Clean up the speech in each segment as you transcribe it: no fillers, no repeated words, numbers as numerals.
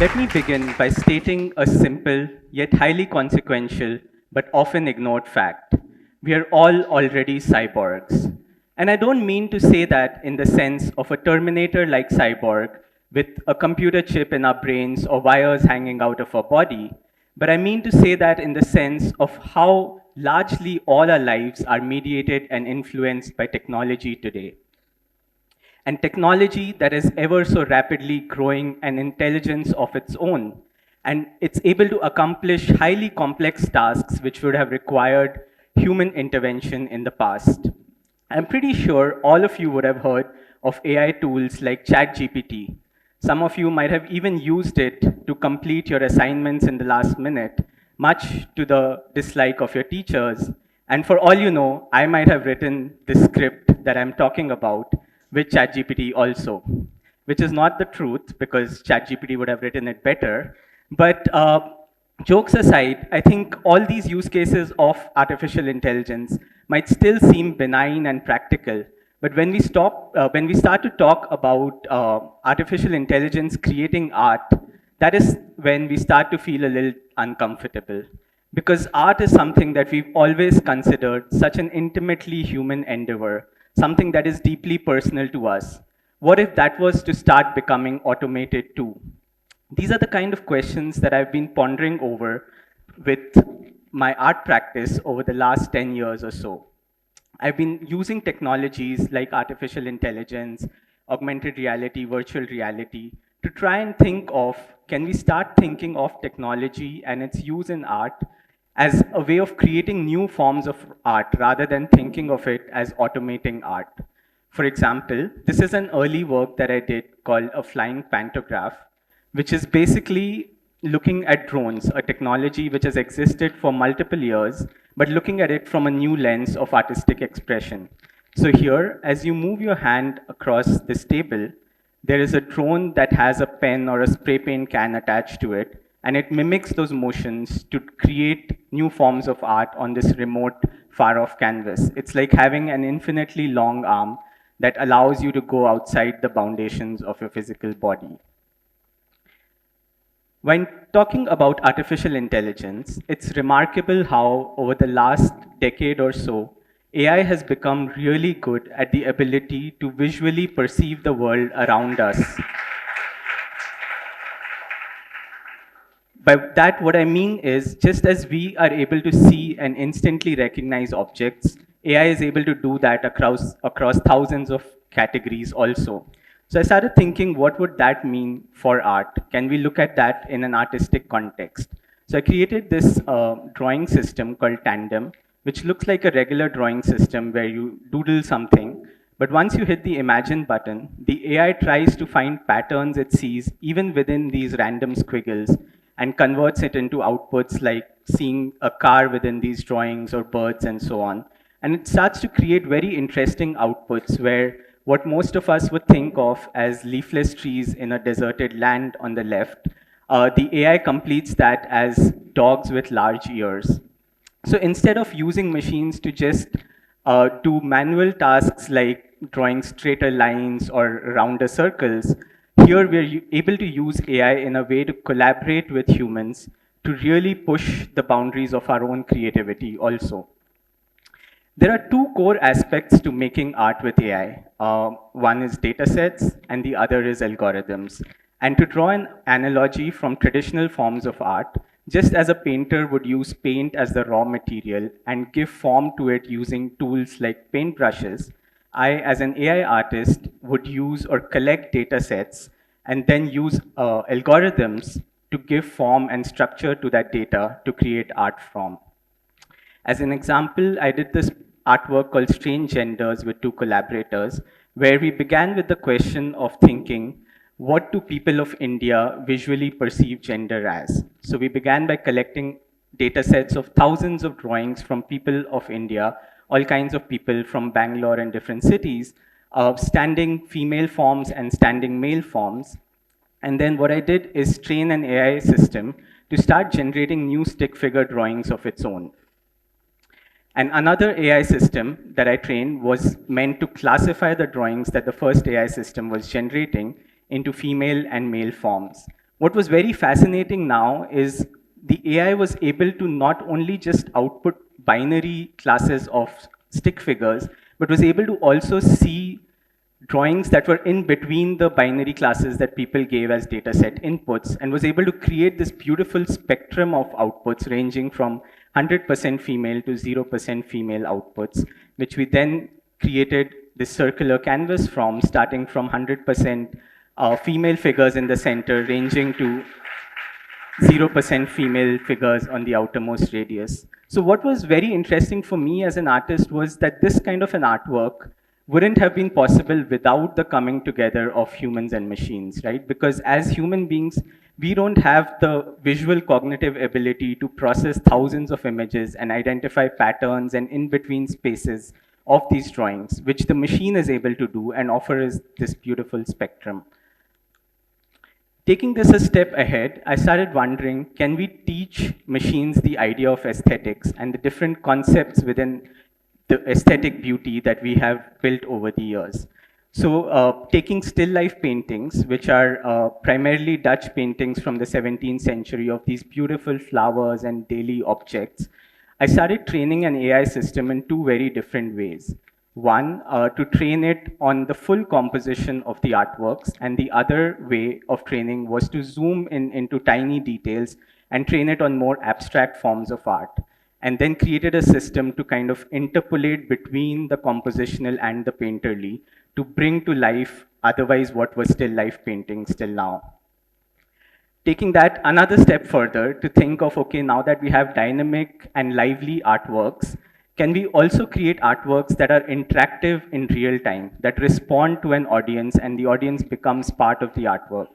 Let me begin by stating a simple yet highly consequential but often ignored fact. We are all already cyborgs. And I don't mean to say that in the sense of a Terminator like cyborg with a computer chip in our brains or wires hanging out of our body, but I mean to say that in the sense of how largely all our lives are mediated and influenced by technology today, and technology that is ever so rapidly growing an intelligence of its own. And it's able to accomplish highly complex tasks which would have required human intervention in the past. I'm pretty sure all of you would have heard of AI tools like ChatGPT. Some of you might have even used it to complete your assignments in the last minute, much to the dislike of your teachers. And for all you know, I might have written the script that I'm talking about with ChatGPT also, which is not the truth because ChatGPT would have written it better. But jokes aside, I think all these use cases of artificial intelligence might still seem benign and practical. But when we start to talk about artificial intelligence creating art, that is when we start to feel a little uncomfortable. Because art is something that we've always considered such an intimately human endeavor, something that is deeply personal to us. What if that was to start becoming automated too? These are the kind of questions that I've been pondering over with my art practice over the last 10 years or so. I've been using technologies like artificial intelligence, augmented reality, virtual reality to try and think of, can we start thinking of technology and its use in art as a way of creating new forms of art rather than thinking of it as automating art. For example, this is an early work that I did called a flying pantograph, which is basically looking at drones, a technology which has existed for multiple years, but looking at it from a new lens of artistic expression. So here, as you move your hand across this table, there is a drone that has a pen or a spray paint can attached to it, and it mimics those motions to create new forms of art on this remote, far-off canvas. It's like having an infinitely long arm that allows you to go outside the foundations of your physical body. When talking about artificial intelligence, it's remarkable how, over the last decade or so, AI has become really good at the ability to visually perceive the world around us. By that, what I mean is, just as we are able to see and instantly recognize objects, AI is able to do that across thousands of categories also. So I started thinking, what would that mean for art? Can we look at that in an artistic context? So I created this drawing system called Tandem, which looks like a regular drawing system where you doodle something. But once you hit the imagine button, the AI tries to find patterns it sees even within these random squiggles and converts it into outputs like seeing a car within these drawings or birds and so on. And it starts to create very interesting outputs where what most of us would think of as leafless trees in a deserted land on the left, the AI completes that as dogs with large ears. So instead of using machines to just do manual tasks like drawing straighter lines or rounder circles, here we're able to use AI in a way to collaborate with humans to really push the boundaries of our own creativity also. There are two core aspects to making art with AI. One is data sets, and the other is algorithms. And to draw an analogy from traditional forms of art, just as a painter would use paint as the raw material and give form to it using tools like paintbrushes, I, as an AI artist, would use or collect data sets and then use algorithms to give form and structure to that data to create art from. As an example, I did this artwork called Strange Genders with two collaborators, where we began with the question of thinking, what do people of India visually perceive gender as? So we began by collecting data sets of thousands of drawings from people of India, all kinds of people from Bangalore and different cities, standing female forms and standing male forms. And then what I did is train an AI system to start generating new stick figure drawings of its own. And another AI system that I trained was meant to classify the drawings that the first AI system was generating into female and male forms. What was very fascinating now is the AI was able to not only just output binary classes of stick figures, but was able to also see drawings that were in between the binary classes that people gave as dataset inputs, and was able to create this beautiful spectrum of outputs ranging from 100% female to 0% female outputs, which we then created this circular canvas from, starting from 100% female figures in the center, ranging to 0% female figures on the outermost radius. So what was very interesting for me as an artist was that this kind of an artwork wouldn't have been possible without the coming together of humans and machines, right? Because as human beings, we don't have the visual cognitive ability to process thousands of images and identify patterns and in-between spaces of these drawings, which the machine is able to do and offer us this beautiful spectrum. Taking this a step ahead, I started wondering, can we teach machines the idea of aesthetics and the different concepts within the aesthetic beauty that we have built over the years? So taking still life paintings, which are primarily Dutch paintings from the 17th century of these beautiful flowers and daily objects, I started training an AI system in two very different ways. One, to train it on the full composition of the artworks, and the other way of training was to zoom in into tiny details and train it on more abstract forms of art, and then created a system to kind of interpolate between the compositional and the painterly to bring to life otherwise what was still life paintings till now. Taking that another step further to think of, okay, now that we have dynamic and lively artworks, can we also create artworks that are interactive in real time, that respond to an audience and the audience becomes part of the artwork?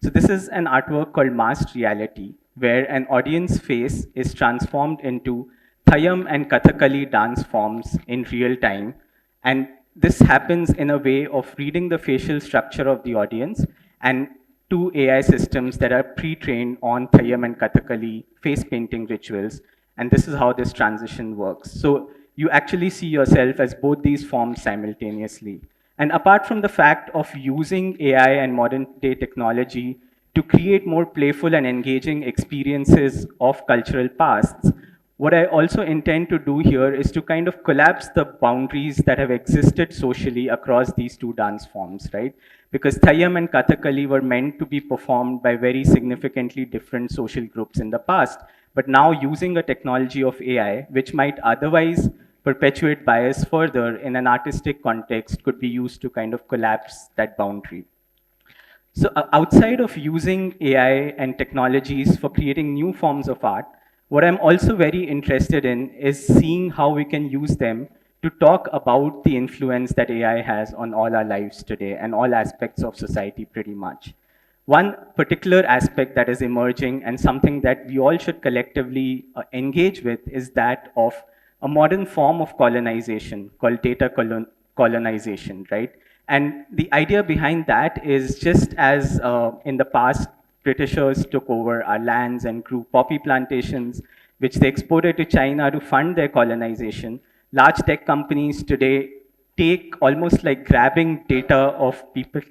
So this is an artwork called Masked Reality, where an audience face is transformed into Thayam and Kathakali dance forms in real time. And this happens in a way of reading the facial structure of the audience and two AI systems that are pre-trained on Thayam and Kathakali face painting rituals. And this is how this transition works. So you actually see yourself as both these forms simultaneously. And apart from the fact of using AI and modern day technology to create more playful and engaging experiences of cultural pasts, what I also intend to do here is to kind of collapse the boundaries that have existed socially across these two dance forms, right? Because Thayam and Kathakali were meant to be performed by very significantly different social groups in the past, but now using a technology of AI, which might otherwise perpetuate bias further in an artistic context, could be used to kind of collapse that boundary. So outside of using AI and technologies for creating new forms of art, what I'm also very interested in is seeing how we can use them to talk about the influence that AI has on all our lives today and all aspects of society pretty much. One particular aspect that is emerging and something that we all should collectively engage with is that of a modern form of colonization called data colonization, right? And the idea behind that is just as in the past, Britishers took over our lands and grew poppy plantations, which they exported to China to fund their colonization. Large tech companies today take almost like grabbing data of people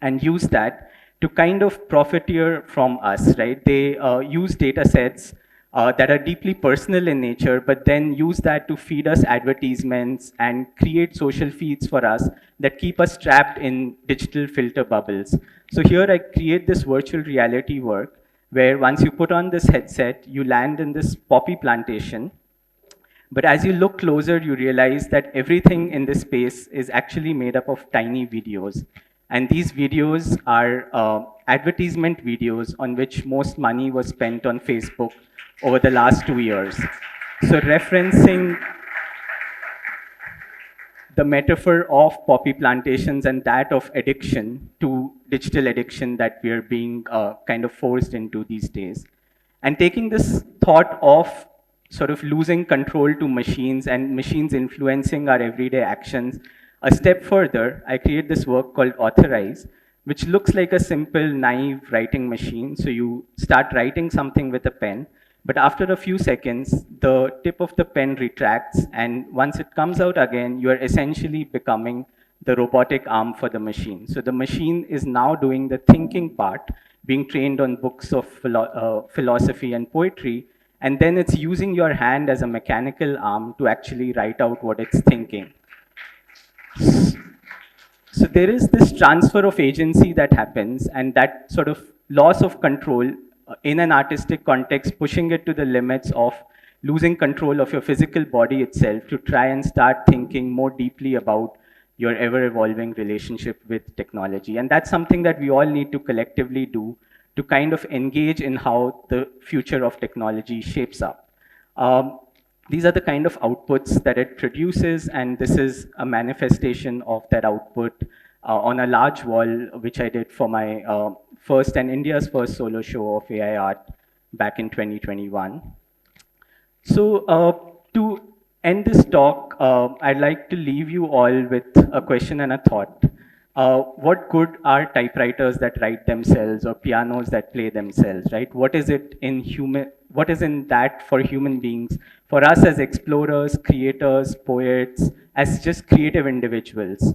and use that to kind of profiteer from us, right? They use data sets that are deeply personal in nature, but then use that to feed us advertisements and create social feeds for us that keep us trapped in digital filter bubbles. So here I create this virtual reality work where once you put on this headset, you land in this poppy plantation. But as you look closer, you realize that everything in this space is actually made up of tiny videos. And these videos are advertisement videos on which most money was spent on Facebook over the last 2 years. So referencing the metaphor of poppy plantations and that of addiction to digital addiction that we are being kind of forced into these days. And taking this thought of sort of losing control to machines and machines influencing our everyday actions a step further, I create this work called Authorize, which looks like a simple, naive writing machine. So you start writing something with a pen, but after a few seconds, the tip of the pen retracts, and once it comes out again, you are essentially becoming the robotic arm for the machine. So the machine is now doing the thinking part, being trained on books of philosophy and poetry, and then it's using your hand as a mechanical arm to actually write out what it's thinking. So there is this transfer of agency that happens, and that sort of loss of control in an artistic context, pushing it to the limits of losing control of your physical body itself to try and start thinking more deeply about your ever evolving relationship with technology. And that's something that we all need to collectively do to kind of engage in how the future of technology shapes up. These are the kind of outputs that it produces, and this is a manifestation of that output on a large wall, which I did for my first and India's first solo show of AI art back in 2021. So to end this talk, I'd like to leave you all with a question and a thought. What good are typewriters that write themselves or pianos that play themselves, right? What is it in what is in that for human beings, for us as explorers, creators, poets, as just creative individuals?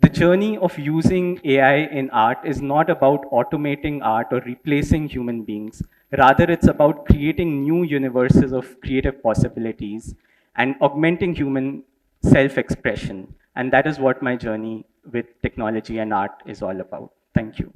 The journey of using AI in art is not about automating art or replacing human beings. Rather, it's about creating new universes of creative possibilities and augmenting human self expression. And that is what my journey with technology and art is all about. Thank you.